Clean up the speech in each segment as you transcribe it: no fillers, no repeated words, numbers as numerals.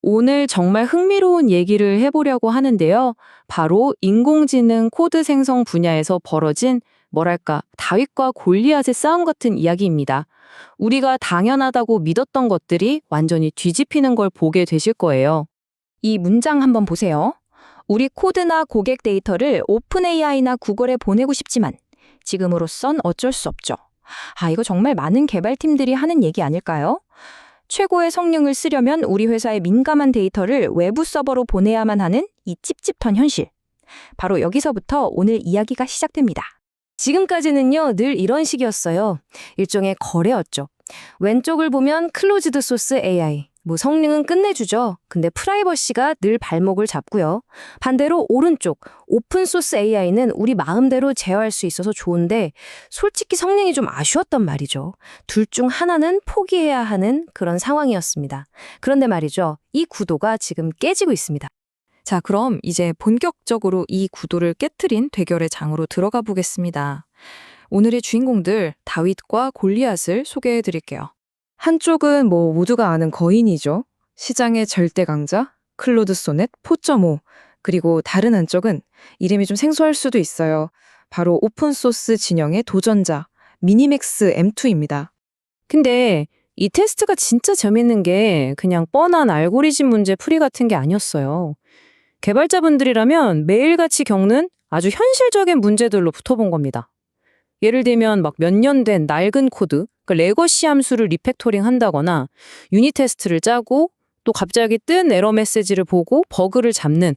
오늘 정말 흥미로운 얘기를 해보려고 하는데요. 바로 인공지능 코드 생성 분야에서 벌어진 다윗과 골리앗의 싸움 같은 이야기입니다. 우리가 당연하다고 믿었던 것들이 완전히 뒤집히는 걸 보게 되실 거예요. 이 문장 한번 보세요. 우리 코드나 고객 데이터를 오픈 AI나 구글에 보내고 싶지만 지금으로선 어쩔 수 없죠. 이거 정말 많은 개발팀들이 하는 얘기 아닐까요? 최고의 성능을 쓰려면 우리 회사의 민감한 데이터를 외부 서버로 보내야만 하는 이 찝찝한 현실. 바로 여기서부터 오늘 이야기가 시작됩니다. 지금까지는요, 늘 이런 식이었어요. 일종의 거래였죠. 왼쪽을 보면 클로즈드 소스 AI. 성능은 끝내주죠. 근데 프라이버시가 늘 발목을 잡고요. 반대로 오른쪽, 오픈소스 AI는 우리 마음대로 제어할 수 있어서 좋은데 솔직히 성능이 좀 아쉬웠단 말이죠. 둘 중 하나는 포기해야 하는 그런 상황이었습니다. 그런데 말이죠. 이 구도가 지금 깨지고 있습니다. 자, 그럼 이제 본격적으로 이 구도를 깨트린 대결의 장으로 들어가 보겠습니다. 오늘의 주인공들 다윗과 골리앗을 소개해 드릴게요. 한쪽은 모두가 아는 거인이죠. 시장의 절대 강자, 클로드 소넷 4.5. 그리고 다른 한쪽은 이름이 좀 생소할 수도 있어요. 바로 오픈소스 진영의 도전자, 미니맥스 M2입니다. 근데 이 테스트가 진짜 재밌는 게 그냥 뻔한 알고리즘 문제 풀이 같은 게 아니었어요. 개발자분들이라면 매일같이 겪는 아주 현실적인 문제들로 붙어본 겁니다. 예를 들면 몇 년 된 낡은 코드, 레거시 함수를 리팩토링 한다거나 유닛 테스트를 짜고 또 갑자기 뜬 에러 메시지를 보고 버그를 잡는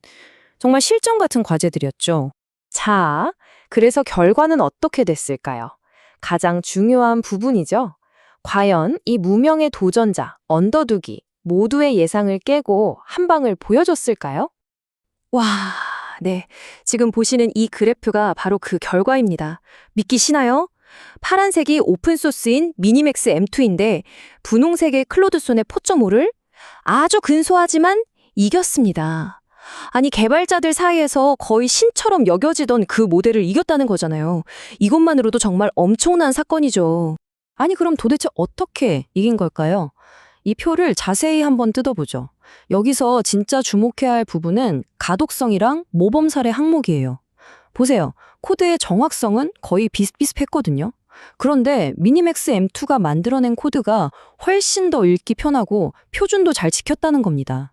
정말 실전 같은 과제들이었죠. 자, 그래서 결과는 어떻게 됐을까요? 가장 중요한 부분이죠. 과연 이 무명의 도전자, 언더두기 모두의 예상을 깨고 한 방을 보여줬을까요? 와, 네. 지금 보시는 이 그래프가 바로 그 결과입니다. 믿기시나요? 파란색이 오픈소스인 미니맥스 M2인데 분홍색의 클로드손의 4.5를 아주 근소하지만 이겼습니다. 아니, 개발자들 사이에서 거의 신처럼 여겨지던 그 모델을 이겼다는 거잖아요. 이것만으로도 정말 엄청난 사건이죠. 아니 그럼 도대체 어떻게 이긴 걸까요? 이 표를 자세히 한번 뜯어보죠. 여기서 진짜 주목해야 할 부분은 가독성이랑 모범 사례 항목이에요. 보세요. 코드의 정확성은 거의 비슷비슷했거든요. 그런데 미니맥스 M2가 만들어낸 코드가 훨씬 더 읽기 편하고 표준도 잘 지켰다는 겁니다.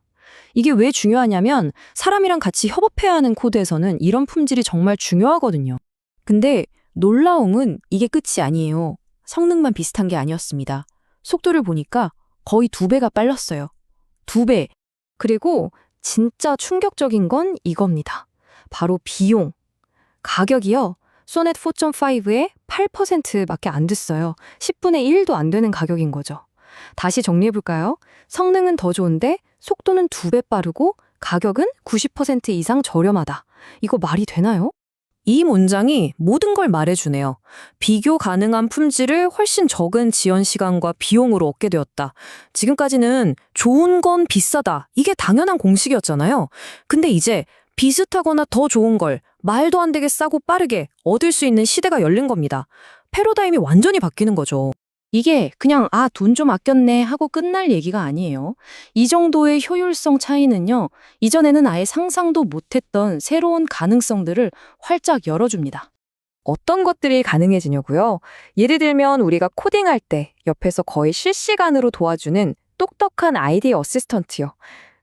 이게 왜 중요하냐면 사람이랑 같이 협업해야 하는 코드에서는 이런 품질이 정말 중요하거든요. 근데 놀라움은 이게 끝이 아니에요. 성능만 비슷한 게 아니었습니다. 속도를 보니까 거의 2배가 빨랐어요. 2배. 그리고 진짜 충격적인 건 이겁니다. 바로 비용. 가격이요. 소넷 4.5의 8%밖에 안 됐어요. 10분의 1도 안 되는 가격인 거죠. 다시 정리해볼까요? 성능은 더 좋은데 속도는 2배 빠르고 가격은 90% 이상 저렴하다. 이거 말이 되나요? 이 문장이 모든 걸 말해주네요. 비교 가능한 품질을 훨씬 적은 지연 시간과 비용으로 얻게 되었다. 지금까지는 좋은 건 비싸다. 이게 당연한 공식이었잖아요. 근데 이제 비슷하거나 더 좋은 걸 말도 안 되게 싸고 빠르게 얻을 수 있는 시대가 열린 겁니다. 패러다임이 완전히 바뀌는 거죠. 이게 그냥 돈 좀 아꼈네 하고 끝날 얘기가 아니에요. 이 정도의 효율성 차이는요. 이전에는 아예 상상도 못했던 새로운 가능성들을 활짝 열어줍니다. 어떤 것들이 가능해지냐고요? 예를 들면 우리가 코딩할 때 옆에서 거의 실시간으로 도와주는 똑똑한 아이디어 어시스턴트요.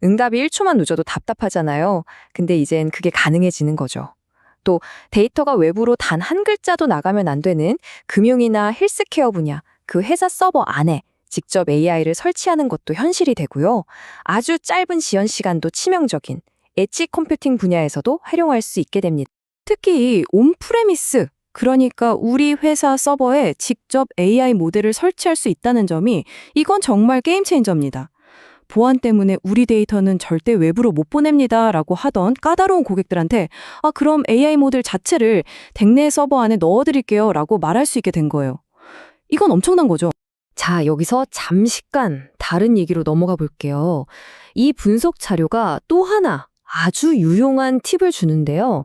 응답이 1초만 늦어도 답답하잖아요. 근데 이젠 그게 가능해지는 거죠. 또 데이터가 외부로 단 한 글자도 나가면 안 되는 금융이나 헬스케어 분야, 그 회사 서버 안에 직접 AI를 설치하는 것도 현실이 되고요. 아주 짧은 지연 시간도 치명적인 엣지 컴퓨팅 분야에서도 활용할 수 있게 됩니다. 특히 온프레미스, 그러니까 우리 회사 서버에 직접 AI 모델을 설치할 수 있다는 점이 이건 정말 게임 체인저입니다. 보안 때문에 우리 데이터는 절대 외부로 못 보냅니다 라고 하던 까다로운 고객들한테 그럼 AI 모델 자체를 댁내 서버 안에 넣어드릴게요 라고 말할 수 있게 된 거예요. 이건 엄청난 거죠. 자, 여기서 잠시간 다른 얘기로 넘어가 볼게요. 이 분석 자료가 또 하나 아주 유용한 팁을 주는데요.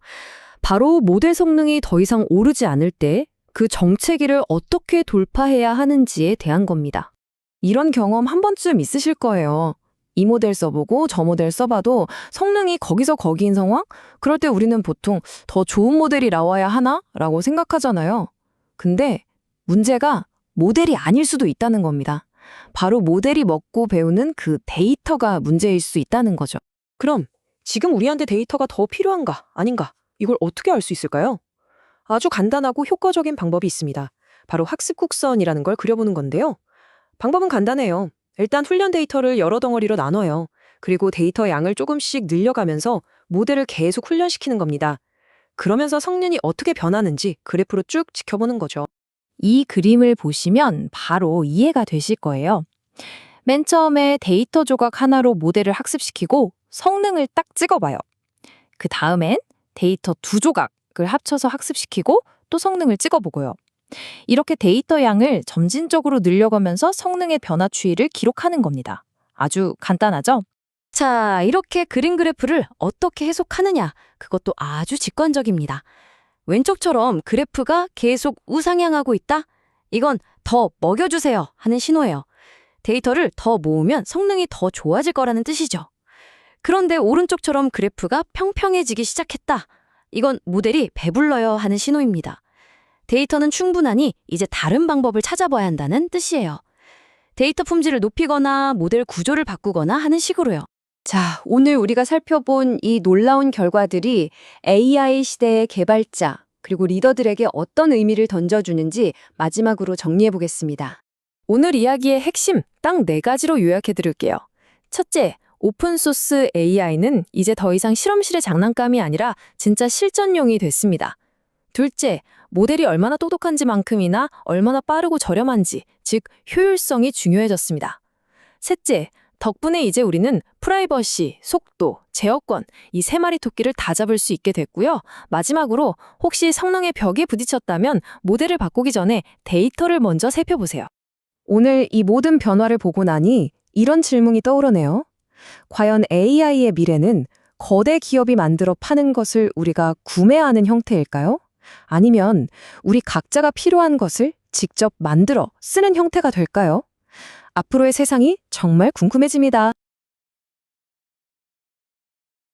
바로 모델 성능이 더 이상 오르지 않을 때 그 정체기를 어떻게 돌파해야 하는지에 대한 겁니다. 이런 경험 한 번쯤 있으실 거예요. 이 모델 써보고 저 모델 써봐도 성능이 거기서 거기인 상황? 그럴 때 우리는 보통 더 좋은 모델이 나와야 하나? 라고 생각하잖아요. 근데 문제가 모델이 아닐 수도 있다는 겁니다. 바로 모델이 먹고 배우는 그 데이터가 문제일 수 있다는 거죠. 그럼 지금 우리한테 데이터가 더 필요한가 아닌가 이걸 어떻게 알 수 있을까요? 아주 간단하고 효과적인 방법이 있습니다. 바로 학습 곡선이라는 걸 그려보는 건데요. 방법은 간단해요. 일단 훈련 데이터를 여러 덩어리로 나눠요. 그리고 데이터 양을 조금씩 늘려가면서 모델을 계속 훈련시키는 겁니다. 그러면서 성능이 어떻게 변하는지 그래프로 쭉 지켜보는 거죠. 이 그림을 보시면 바로 이해가 되실 거예요. 맨 처음에 데이터 조각 하나로 모델을 학습시키고 성능을 딱 찍어봐요. 그 다음엔 데이터 두 조각을 합쳐서 학습시키고 또 성능을 찍어보고요. 이렇게 데이터 양을 점진적으로 늘려가면서 성능의 변화 추이를 기록하는 겁니다. 아주 간단하죠? 자, 이렇게 그림 그래프를 어떻게 해석하느냐, 그것도 아주 직관적입니다. 왼쪽처럼 그래프가 계속 우상향하고 있다? 이건 더 먹여주세요 하는 신호예요. 데이터를 더 모으면 성능이 더 좋아질 거라는 뜻이죠. 그런데 오른쪽처럼 그래프가 평평해지기 시작했다. 이건 모델이 배불러요 하는 신호입니다. 데이터는 충분하니 이제 다른 방법을 찾아봐야 한다는 뜻이에요. 데이터 품질을 높이거나 모델 구조를 바꾸거나 하는 식으로요. 자, 오늘 우리가 살펴본 이 놀라운 결과들이 AI 시대의 개발자, 그리고 리더들에게 어떤 의미를 던져주는지 마지막으로 정리해 보겠습니다. 오늘 이야기의 핵심 딱 4가지로 요약해 드릴게요. 첫째, 오픈소스 AI는 이제 더 이상 실험실의 장난감이 아니라 진짜 실전용이 됐습니다. 둘째, 모델이 얼마나 똑똑한지만큼이나 얼마나 빠르고 저렴한지, 즉 효율성이 중요해졌습니다. 셋째, 덕분에 이제 우리는 프라이버시, 속도, 제어권 이 3마리 토끼를 다 잡을 수 있게 됐고요. 마지막으로 혹시 성능의 벽에 부딪혔다면 모델을 바꾸기 전에 데이터를 먼저 살펴보세요. 오늘 이 모든 변화를 보고 나니 이런 질문이 떠오르네요. 과연 AI의 미래는 거대 기업이 만들어 파는 것을 우리가 구매하는 형태일까요? 아니면 우리 각자가 필요한 것을 직접 만들어 쓰는 형태가 될까요? 앞으로의 세상이 정말 궁금해집니다.